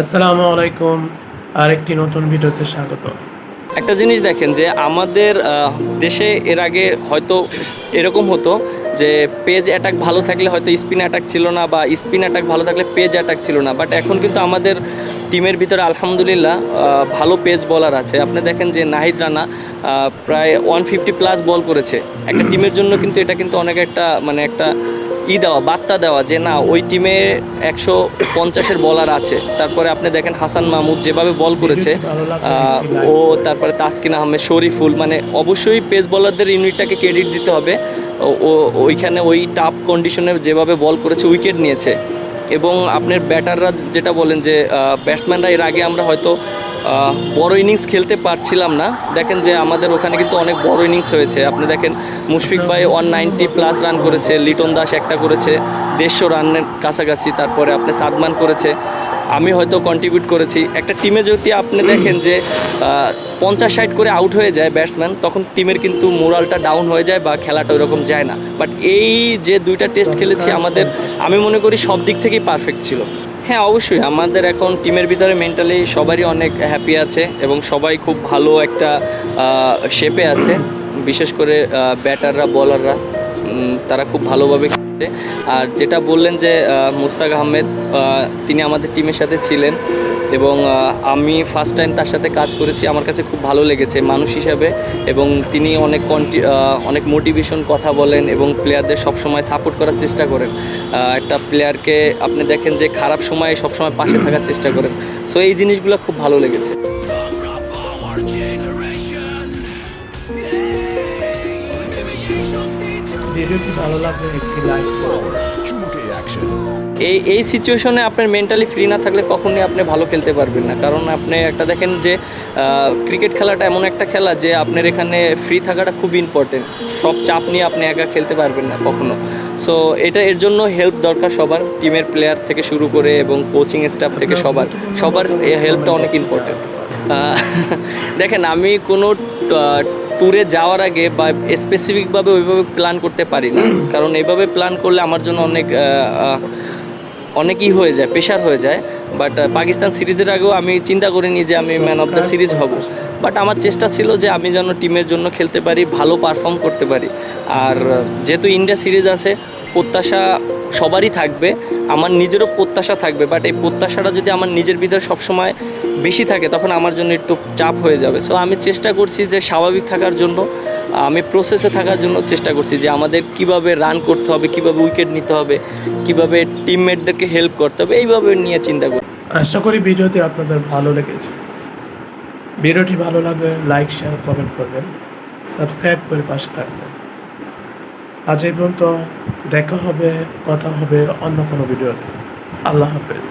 আসসালামু আলাইকুম। আরেকটি নতুন ভিডিওতে স্বাগত। একটা জিনিস দেখেন যে আমাদের দেশে এর আগে হয়তো এরকম হতো যে পেজ অ্যাটাক ভালো থাকলে হয়তো স্পিন অ্যাটাক ছিল না, বা স্পিন অ্যাটাক ভালো থাকলে পেজ অ্যাটাক ছিল না। বাট এখন কিন্তু আমাদের টিমের ভিতরে আলহামদুলিল্লাহ ভালো পেজ বলার আছে। আপনি দেখেন যে নাহিদ রানা প্রায় 150+ বল করেছে। একটা টিমের জন্য কিন্তু এটা কিন্তু অনেক একটা মানে একটা দেওয়া বার্তা দেওয়া যে না, ওই টিমে 150-এর বলার আছে। তারপরে আপনি দেখেন হাসান মাহমুদ যেভাবে বল করেছে, ভিডিওটি ভালো লাগলে একটি ও লাইক করুন। তারপরে তাসকিন আহমেদ, শরীফুল, মানে অবশ্যই পেস বলারদের ইউনিটটাকে ক্রেডিট দিতে হবে। ও ওইখানে ওই টাফ কন্ডিশনে যেভাবে বল করেছে, উইকেট নিয়েছে। এবং আপনার ব্যাটাররা যেটা বলেন যে ব্যাটসম্যানরা এর আগে আমরা হয়তো বড় ইনিংস খেলতে পারছিলাম না। দেখেন যে আমাদের ওখানে কিন্তু অনেক বড় ইনিংস হয়েছে। আপনি দেখেন মুশফিক ভাই 190+ রান করেছে, লিটন দাস একটা করেছে 150 রানের কাছাকাছি, তারপরে আপনি সাদমান করেছে, আমি হয়তো কন্ট্রিবিউট করেছি। একটা টিমে যদি আপনি দেখেন যে 50-60 করে আউট হয়ে যায় ব্যাটসম্যান, তখন টিমের কিন্তু মোরালটা ডাউন হয়ে যায় বা খেলাটা ওইরকম যায় না। বাট এই যে দুইটা টেস্ট খেলেছি আমাদের, আমি মনে করি সব দিক থেকেই পারফেক্ট ছিল। হ্যাঁ, অবশ্যই আমাদের এখন টিমের ভিতরে মেন্টালি সবারই অনেক হ্যাপি আছে এবং সবাই খুব ভালো একটা শেপে আছে। বিশেষ করে ব্যাটাররা, বলাররা তারা খুব ভালোভাবে খেলছে। আর যেটা বললেন যে মুস্তাক আহমেদ, তিনি আমাদের টিমের সাথে ছিলেন এবং আমি ফার্স্ট টাইম তার সাথে কাজ করেছি। আমার কাছে খুব ভালো লেগেছে মানুষ হিসাবে। এবং তিনি অনেক মোটিভেশন কথা বলেন এবং প্লেয়ারদের সবসময় সাপোর্ট করার চেষ্টা করেন। একটা প্লেয়ারকে আপনি দেখেন যে খারাপ সময়ে সবসময় পাশে থাকার চেষ্টা করেন। সো এই জিনিসগুলো খুব ভালো লেগেছে। ভিডিওটি ভালো লাগলে একটি লাইক করুন। এই সিচুয়েশনে আপনার মেন্টালি ফ্রি না থাকলে কখনোই আপনি ভালো খেলতে পারবেন না। কারণ আপনি একটা দেখেন যে ক্রিকেট খেলাটা এমন একটা খেলা যে আপনার এখানে ফ্রি থাকাটা খুব ইম্পর্টেন্ট। সব চাপ নিয়ে আপনি একা খেলতে পারবেন না কখনো। সো এর জন্য হেল্প দরকার সবার, টিমের প্লেয়ার থেকে শুরু করে এবং কোচিং স্টাফ থেকে সবার হেল্পটা অনেক ইম্পর্টেন্ট। দেখেন, আমি কোনো ট্যুরে যাওয়ার আগে বা স্পেসিফিকভাবে ওইভাবে প্ল্যান করতে পারি না। কারণ এইভাবে প্ল্যান করলে আমার জন্য অনেকই হয়ে যায়, প্রেশার হয়ে যায়। বাট পাকিস্তান সিরিজের আগেও আমি চিন্তা করিনি যে আমি ম্যান অফ দ্য সিরিজ হব। বাট আমার চেষ্টা ছিল যে আমি যেন টিমের জন্য খেলতে পারি, ভালো পারফর্ম করতে পারি। আর যেহেতু ইন্ডিয়া সিরিজ আছে, প্রত্যাশা সবারই থাকবে, আমার নিজেরও প্রত্যাশা থাকবে। বাট এই প্রত্যাশাটা যদি আমার নিজের ভিতরে সবসময় বেশি থাকে, তখন আমার জন্য একটু চাপ হয়ে যাবে। সো আমি চেষ্টা করছি যে স্বাভাবিক থাকার জন্য, আমি প্রসেসে থাকার জন্য চেষ্টা করছি যে আমাদের কিভাবে রান করতে হবে, কিভাবে উইকেট নিতে হবে, কিভাবে টিমমেটদেরকে হেল্প করতে হবে, এইভাবে নিয়ে চিন্তা করি। আশা করি ভিডিওটি আপনাদের ভালো লেগেছে। ভিডিওটি ভালো লাগলে লাইক, শেয়ার, কমেন্ট করবেন, সাবস্ক্রাইব করে পাশে থাকবেন। আজ এই পর্যন্ত, দেখা হবে, কথা হবে অন্য কোনো ভিডিওতে। আল্লাহ হাফেজ।